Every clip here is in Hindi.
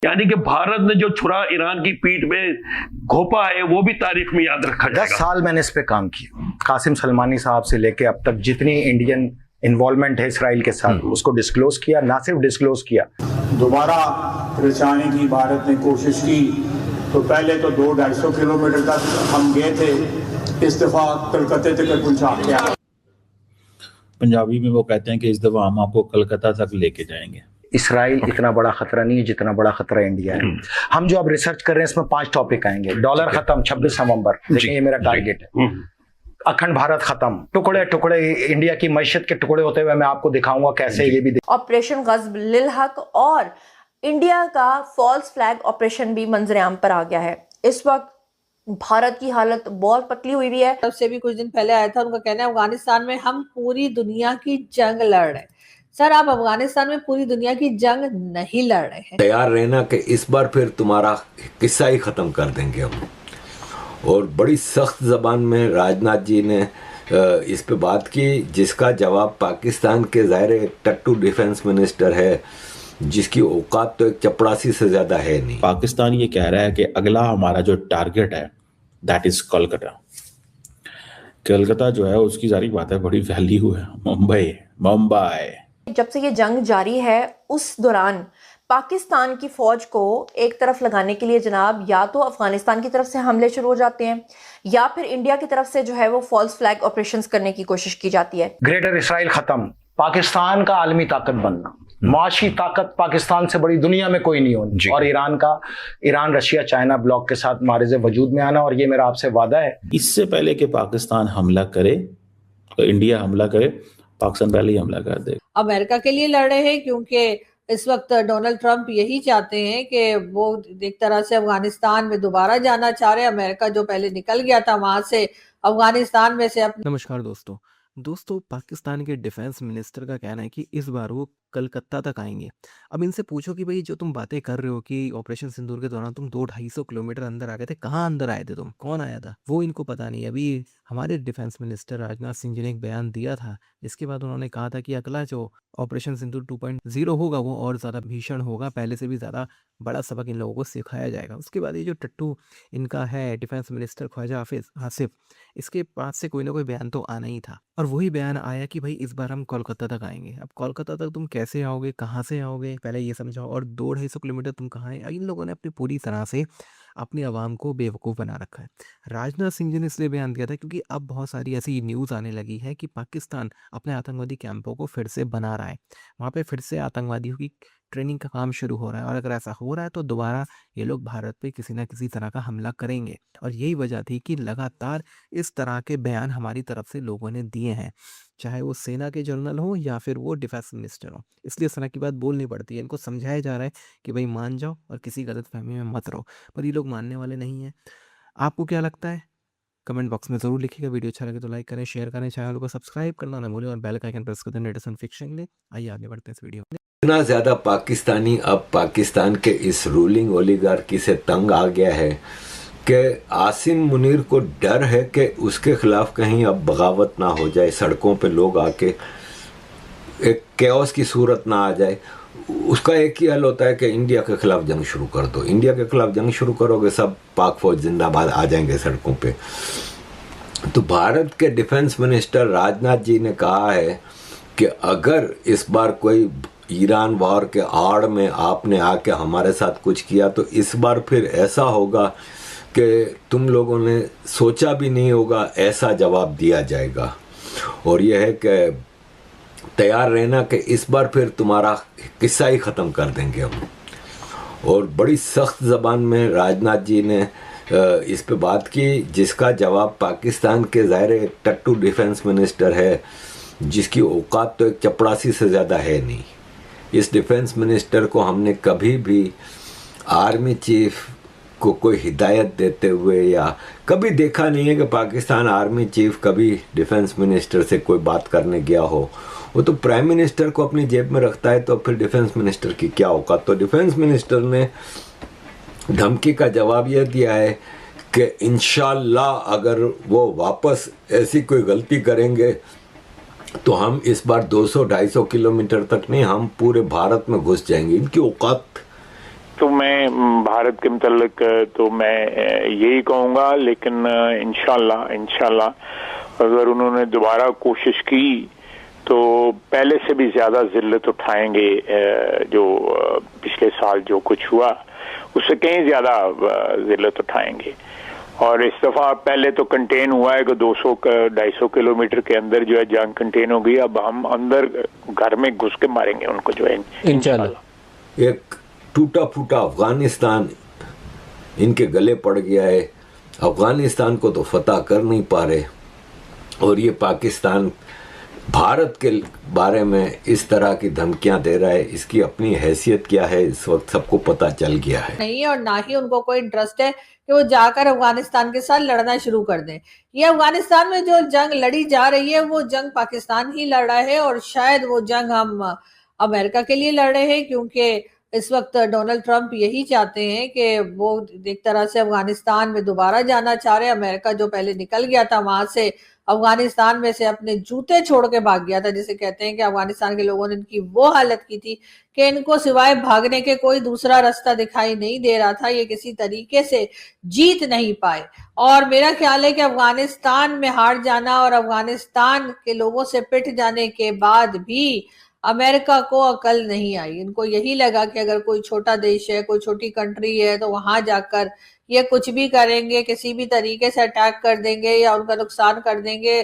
यानी कि भारत ने जो छुरा ईरान की पीठ में घोपा है वो भी तारीख में याद रखा जाएगा। 10 साल मैंने इस पे काम किया। कासिम सलमानी साहब से लेके अब तक जितनी इंडियन इन्वॉल्वमेंट है इसराइल के साथ उसको डिस्क्लोज किया, ना सिर्फ डिस्क्लोज किया, दोबारा रचाने की भारत ने कोशिश की। तो पहले तो 200-250 किलोमीटर तक हम गए थे, इस दफा कलकत्ते तक पहुंचा के। पंजाबी में वो कहते हैं कि इस दफा हम आपको कलकत्ता तक लेके जाएंगे। इसराइल इतना बड़ा खतरा नहीं है जितना बड़ा खतरा इंडिया है। हम जो अब रिसर्च कर रहे हैं इसमें 5 टॉपिक आएंगे। डॉलर खत्म 26 नवंबर, लेकिन ये मेरा टारगेट है। अखंड भारत खत्म, टुकड़े टुकड़े इंडिया की मैशत के टुकड़े होते हुए मैं आपको दिखाऊंगा कैसे ये भी। ऑपरेशन गज़ब लिल हक और इंडिया का फॉल्स फ्लैग ऑपरेशन भी मंजरेआम पर आ गया है। इस वक्त भारत की हालत बहुत पतली हुई भी है। तब से भी कुछ दिन पहले आया था, उनका कहना है अफगानिस्तान में हम पूरी दुनिया की जंग लड़ रहे हैं। सर, आप अफगानिस्तान में पूरी दुनिया की जंग नहीं लड़ रहे हैं। तैयार रहना कि इस बार फिर तुम्हारा किस्सा ही खत्म कर देंगे हम। और बड़ी सख्त जबान में राजनाथ जी ने इस पे बात की, जिसका जवाब पाकिस्तान के ज़ाहिर एक टट्टू डिफेंस मिनिस्टर है जिसकी औकात तो एक चपड़ासी से ज्यादा है नहीं। पाकिस्तान ये कह रहा है कि अगला हमारा जो टारगेट है दैट इज कोलकाता। कोलकाता जो है उसकी जारी बात है बड़ी वैल्यू है। मुंबई जब से ये जंग जारी है उस दौरान पाकिस्तान की फौज को एक तरफ लगाने के लिए जनाब या तो अफगानिस्तान की तरफ से हमले शुरू हो जाते हैं या फिर इंडिया की तरफ से जो है वो फॉल्स फ्लैग ऑपरेशंस करने की कोशिश की जाती है। ग्रेटर इसराइल खत्म, पाकिस्तान का आलमी ताकत बनना, माशी ताकत पाकिस्तान से बड़ी दुनिया में कोई नहीं होनी, और ईरान रशिया चाइना ब्लॉक के साथ मारिज़े वजूद में आना। और ये मेरा आपसे वादा है, इससे पहले कि पाकिस्तान हमला करे तो इंडिया हमला करे, पाकिस्तान पहले ही हमला कर दे। अमेरिका के लिए लड़ रहे हैं क्योंकि इस वक्त डोनाल्ड ट्रंप यही चाहते हैं कि वो एक तरह से अफगानिस्तान में दोबारा जाना चाह रहे हैं। अमेरिका जो पहले निकल गया था वहां से, अफगानिस्तान में से। नमस्कार दोस्तों, पाकिस्तान के डिफेंस मिनिस्टर का कहना है कि इस बार वो कलकत्ता तक आएंगे। अब इनसे पूछो कि भाई जो तुम बातें कर रहे हो कि ऑपरेशन सिंदूर के दौरान तुम 200-250 किलोमीटर अंदर आ गए थे, कहाँ अंदर आए थे तुम, कौन आया था, वो इनको पता नहीं। अभी हमारे डिफेंस मिनिस्टर राजनाथ सिंह जी ने एक बयान दिया था, जिसके बाद उन्होंने कहा था कि अगला जो ऑपरेशन सिंदूर 2.0 होगा वो और ज़्यादा भीषण होगा, पहले से भी ज़्यादा बड़ा सबक इन लोगों को सिखाया जाएगा। उसके बाद ये जो टट्टू इनका है डिफेंस मिनिस्टर ख्वाजा आसिफ, इसके पास से कोई ना कोई बयान तो आना ही था, और वही बयान आया कि भाई इस बार हम कोलकाता तक आएंगे। अब कोलकाता तक तुम कैसे आओगे, कहाँ से आओगे, पहले ये समझाओ। और 200-250 किलोमीटर तुम कहाँ हैं। इन लोगों ने अपनी पूरी तरह से अपनी आवाम को बेवकूफ़ बना रखा है। राजनाथ सिंह जी ने इसलिए बयान दिया था क्योंकि अब बहुत सारी ऐसी न्यूज़ आने लगी है कि पाकिस्तान अपने आतंकवादी कैंपों को फिर से बना रहा है, वहाँ पे फिर से आतंकवादियों की ट्रेनिंग का काम शुरू हो रहा है, और अगर ऐसा हो रहा है तो दोबारा ये लोग भारत पे किसी ना किसी तरह का हमला करेंगे। और यही वजह थी कि लगातार इस तरह के बयान हमारी तरफ से लोगों ने दिए हैं, चाहे वो सेना के जनरल हो या फिर वो डिफेंस मिनिस्टर हो। इसलिए इस तरह की बात बोलनी पड़ती है, इनको समझाया जा रहा है कि भाई मान जाओ और किसी गलतफहमी में मत रहो, पर ये लोग मानने वाले नहीं हैं। आपको क्या लगता है कमेंट बॉक्स में ज़रूर लिखिएगा। वीडियो अच्छा लगे तो लाइक करें, शेयर करें, चैनल को सब्सक्राइब करना ना भूलें और बेल का आइकन प्रेस कर दें लेटेस्ट एंड फिक्शन ले। आइए आगे बढ़ते हैं इस वीडियो में। इतना ज्यादा पाकिस्तानी अब पाकिस्तान के इस रूलिंग ओलिगार्की से तंग आ गया है कि आसिम मुनीर को डर है कि उसके खिलाफ कहीं अब बगावत ना हो जाए, सड़कों पे लोग आके एक कैओस की सूरत ना आ जाए। उसका एक ही हल होता है कि इंडिया के खिलाफ जंग शुरू कर दो। इंडिया के खिलाफ जंग शुरू करोगे, सब पाक फौज जिंदाबाद आ जाएंगे सड़कों पे। तो भारत के डिफेंस मिनिस्टर राजनाथ जी ने कहा है कि अगर इस बार कोई ईरान वॉर के आड़ में आपने आके हमारे साथ कुछ किया तो इस बार फिर ऐसा होगा कि तुम लोगों ने सोचा भी नहीं होगा, ऐसा जवाब दिया जाएगा। और यह है कि तैयार रहना कि इस बार फिर तुम्हारा किस्सा ही ख़त्म कर देंगे हम। और बड़ी सख्त ज़बान में राजनाथ जी ने इस पे बात की, जिसका जवाब पाकिस्तान के ज़ाहिर एक टट्टू डिफेंस मिनिस्टर है जिसकी औकात तो एक चपड़ासी से ज़्यादा है नहीं। इस डिफेंस मिनिस्टर को हमने कभी भी आर्मी चीफ को कोई हिदायत देते हुए या कभी देखा नहीं है कि पाकिस्तान आर्मी चीफ कभी डिफेंस मिनिस्टर से कोई बात करने गया हो। वो तो प्राइम मिनिस्टर को अपनी जेब में रखता है, तो फिर डिफेंस मिनिस्टर की क्या औकात। तो डिफेंस मिनिस्टर ने धमकी का जवाब यह दिया है कि इंशाल्लाह अगर वो वापस ऐसी कोई गलती करेंगे तो हम इस बार 200-250 किलोमीटर तक नहीं, हम पूरे भारत में घुस जाएंगे। इनकी औकात तो मैं भारत के मुतल्लिक तो मैं यही कहूँगा, लेकिन इंशाल्लाह अगर उन्होंने दोबारा कोशिश की तो पहले से भी ज़्यादा जिल्लत उठाएंगे। जो पिछले साल जो कुछ हुआ उससे कहीं ज़्यादा जिल्लत उठाएंगे। और इस दफ़ा पहले तो कंटेन हुआ है कि 200-250 किलोमीटर के अंदर जो है जंग कंटेन हो गई। अब हम अंदर घर में घुस के मारेंगे उनको जो है इंशाल्लाह। एक टूटा फूटा अफगानिस्तान इनके गले पड़ गया है। अफगानिस्तान को तो फतह कर नहीं पा रहे, और ये पाकिस्तान भारत के बारे में इस तरह की धमकियां दे रहा है। इसकी अपनी हैसियत क्या है इस वक्त सबको पता चल गया है। नहीं, और ना ही उनको कोई इंटरेस्ट है कि वो जाकर अफगानिस्तान के साथ लड़ना शुरू कर दें। ये अफगानिस्तान में जो जंग लड़ी जा रही है वो जंग पाकिस्तान ही लड़ रहा है, और शायद वो जंग हम अमेरिका के लिए लड़ रहे हैं, क्योंकि इस वक्त डोनाल्ड ट्रंप यही चाहते हैं कि वो एक तरह से अफगानिस्तान में दोबारा जाना चाह रहे हैं। अमेरिका जो पहले निकल गया था वहां से, अफगानिस्तान में से अपने जूते छोड़ के भाग गया था, जिसे कहते हैं कि अफगानिस्तान के लोगों ने इनकी वो हालत की थी कि इनको सिवाय भागने के कोई दूसरा रास्ता दिखाई नहीं दे रहा था। ये किसी तरीके से जीत नहीं पाए, और मेरा ख्याल है कि अफगानिस्तान में हार जाना और अफगानिस्तान के लोगों से पिट जाने के बाद भी अमेरिका को अकल नहीं आई। इनको यही लगा कि अगर कोई छोटा देश है, कोई छोटी कंट्री है, तो वहां जाकर ये कुछ भी करेंगे, किसी भी तरीके से अटैक कर देंगे या उनका नुकसान कर देंगे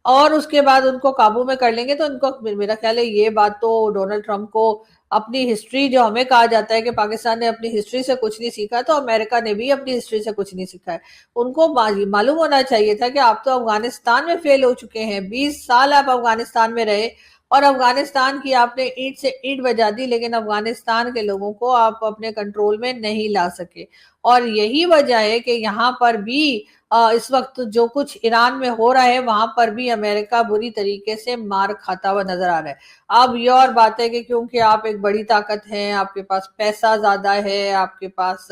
और उसके बाद उनको काबू में कर लेंगे। तो इनको, मेरा ख्याल है ये बात तो डोनाल्ड ट्रंप को अपनी हिस्ट्री, जो हमें कहा जाता है कि पाकिस्तान ने अपनी हिस्ट्री से कुछ नहीं सीखा, तो अमेरिका ने भी अपनी हिस्ट्री से कुछ नहीं सीखा है। उनको मालूम होना चाहिए था कि आप तो अफगानिस्तान में फेल हो चुके हैं। 20 साल आप अफगानिस्तान में रहे और अफगानिस्तान की आपने ईंट से ईंट बजा दी, लेकिन अफगानिस्तान के लोगों को आप अपने कंट्रोल में नहीं ला सके। और यही वजह है कि यहाँ पर भी इस वक्त जो कुछ ईरान में हो रहा है वहां पर भी अमेरिका बुरी तरीके से मार खाता हुआ नजर आ रहा है। अब ये और बात है कि क्योंकि आप एक बड़ी ताकत हैं, आपके पास पैसा ज्यादा है, आपके पास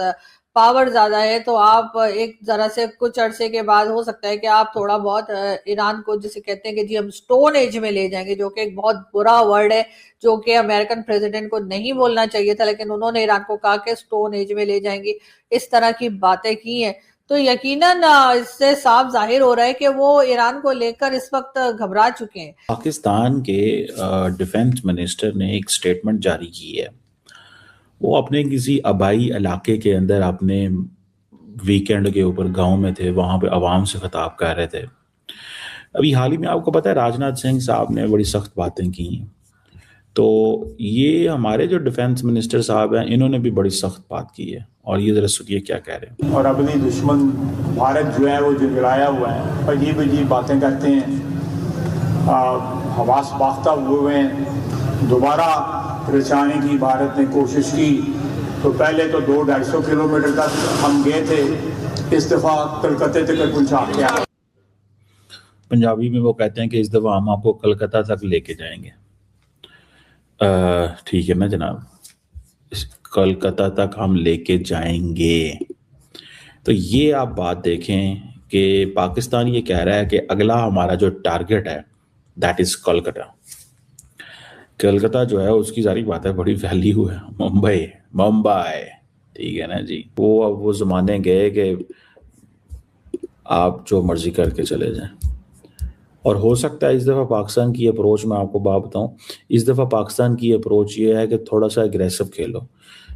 पावर ज्यादा है, तो आप एक जरा से कुछ अरसे के बाद हो सकता है कि आप थोड़ा बहुत ईरान को, जिसे कहते हैं कि जी हम स्टोन एज में ले जाएंगे, जो कि एक बहुत बुरा वर्ड है, जो कि अमेरिकन प्रेसिडेंट को नहीं बोलना चाहिए था, लेकिन उन्होंने ईरान को कहा कि स्टोन एज में ले जाएंगे। इस तरह की बातें की हैं, तो यकीनन इससे साफ जाहिर हो रहा है कि वो ईरान को लेकर इस वक्त घबरा चुके हैं। पाकिस्तान के डिफेंस मिनिस्टर ने एक स्टेटमेंट जारी की है। वो अपने किसी आबाई इलाके के अंदर अपने वीकेंड के ऊपर गांव में थे, वहां पे आवाम से खिताब कर रहे थे। अभी हाल ही में आपको पता है राजनाथ सिंह साहब ने बड़ी सख्त बातें की, तो ये हमारे जो डिफेंस मिनिस्टर साहब हैं इन्होंने भी बड़ी सख्त बात की है, और ये जरा सुनिए क्या कह रहे हैं। और अपनी दुश्मन भारत जो है वो झुंझलाया हुआ है, अजीब अजीब बातें करते हैं, हवास बाख्ता हुए हैं। दोबारा परेशानी की भारत ने कोशिश की तो पहले तो 200-250 किलोमीटर तक हम गए थे, इस दफ़ा कलकत्ते तक पहुँचा के। पंजाबी में वो कहते हैं कि इस दफ़ा हम आपको कलकत्ता तक लेके जाएंगे। ठीक है ना जनाब, कलकत्ता तक हम लेके जाएंगे। तो ये आप बात देखें कि पाकिस्तान ये कह रहा है कि अगला हमारा जो टारगेट है दैट इज कलकत्ता। कलकत्ता जो है उसकी सारी बात है, बड़ी वैल्यू है। मुंबई, ठीक है ना जी। वो ज़माने गए कि आप जो मर्जी करके चले जाएं। और हो सकता है इस दफ़ा पाकिस्तान की अप्रोच, मैं आपको बात बताऊं, इस दफ़ा पाकिस्तान की अप्रोच ये है कि थोड़ा सा एग्रेसिव खेलो,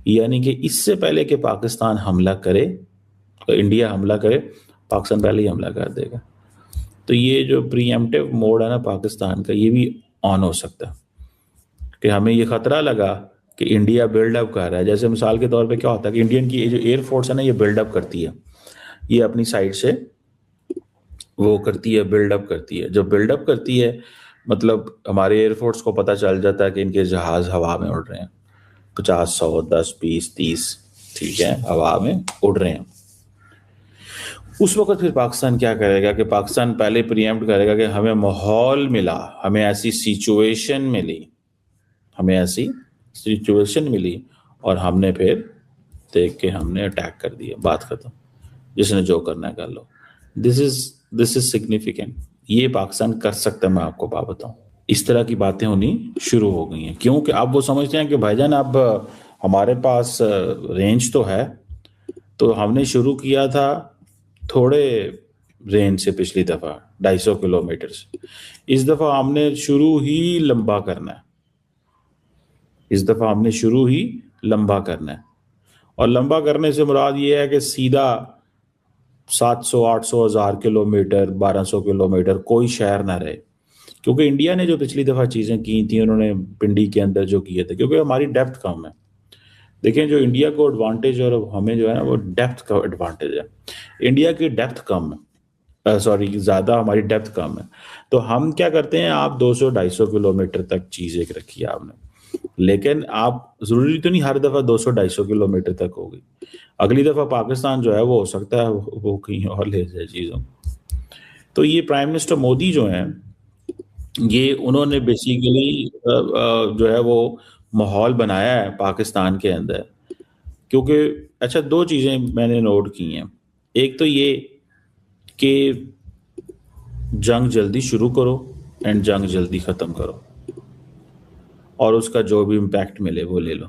यानी कि इससे पहले कि पाकिस्तान हमला करे, तो इंडिया हमला करे, पाकिस्तान पहले ही हमला कर देगा। तो ये जो प्रीएम्प्टिव मोड है ना पाकिस्तान का, ये भी ऑन हो सकता है कि हमें ये खतरा लगा कि इंडिया बिल्डअप कर रहा है। जैसे मिसाल के तौर पे क्या होता है कि इंडियन की जो एयरफोर्स है ना, ये बिल्डअप करती है, ये अपनी साइड से वो करती है, बिल्डअप करती है। जब बिल्डअप करती है मतलब हमारे एयरफोर्स को पता चल जाता है कि इनके जहाज हवा में उड़ रहे हैं, 50, 100, 10, 20, 30, ठीक है, हवा में उड़ रहे हैं। उस वक्त फिर पाकिस्तान क्या करेगा कि पाकिस्तान पहले प्रीएम्प्ट करेगा कि हमें माहौल मिला, हमें ऐसी सिचुएशन मिली और हमने फिर देख के हमने अटैक कर दिया, बात खत्म, जिसने जो करना है कर लो। This is significant. ये पाकिस्तान कर सकता है, मैं आपको बात बताऊं। इस तरह की बातें होनी शुरू हो गई हैं, क्योंकि अब वो समझते हैं कि भाईजान अब हमारे पास रेंज तो है, तो हमने शुरू किया था थोड़े रेंज से पिछली दफ़ा 250 किलोमीटर से। इस दफ़ा हमने शुरू ही लंबा करना है, इस दफ़ा हमने शुरू ही लंबा करना है। और लंबा करने से मुराद ये है कि सीधा 700, 800, 1000 किलोमीटर, 1200 किलोमीटर कोई शहर ना रहे, क्योंकि इंडिया ने जो पिछली दफ़ा चीज़ें की थी, उन्होंने पिंडी के अंदर जो किए थे, क्योंकि हमारी डेप्थ कम है। देखें, जो इंडिया को एडवांटेज और हमें जो है ना वो डेप्थ का एडवांटेज है। इंडिया की डेप्थ कम है, ज़्यादा, हमारी डेप्थ कम है। तो हम क्या करते हैं, आप 200-250 किलोमीटर तक चीज़ एक रखी है आपने, लेकिन आप ज़रूरी तो नहीं हर दफ़ा 200-250 किलोमीटर तक होगी। अगली दफ़ा पाकिस्तान जो है वो हो सकता है वो कहीं और ले जाए चीज़ों। तो ये प्राइम मिनिस्टर मोदी जो हैं, ये उन्होंने बेसिकली जो है वो माहौल बनाया है पाकिस्तान के अंदर, क्योंकि अच्छा 2 चीज़ें मैंने नोट की हैं। एक तो ये कि जंग जल्दी शुरू करो एंड जंग जल्दी ख़त्म करो, और उसका जो भी इम्पैक्ट मिले वो ले लो।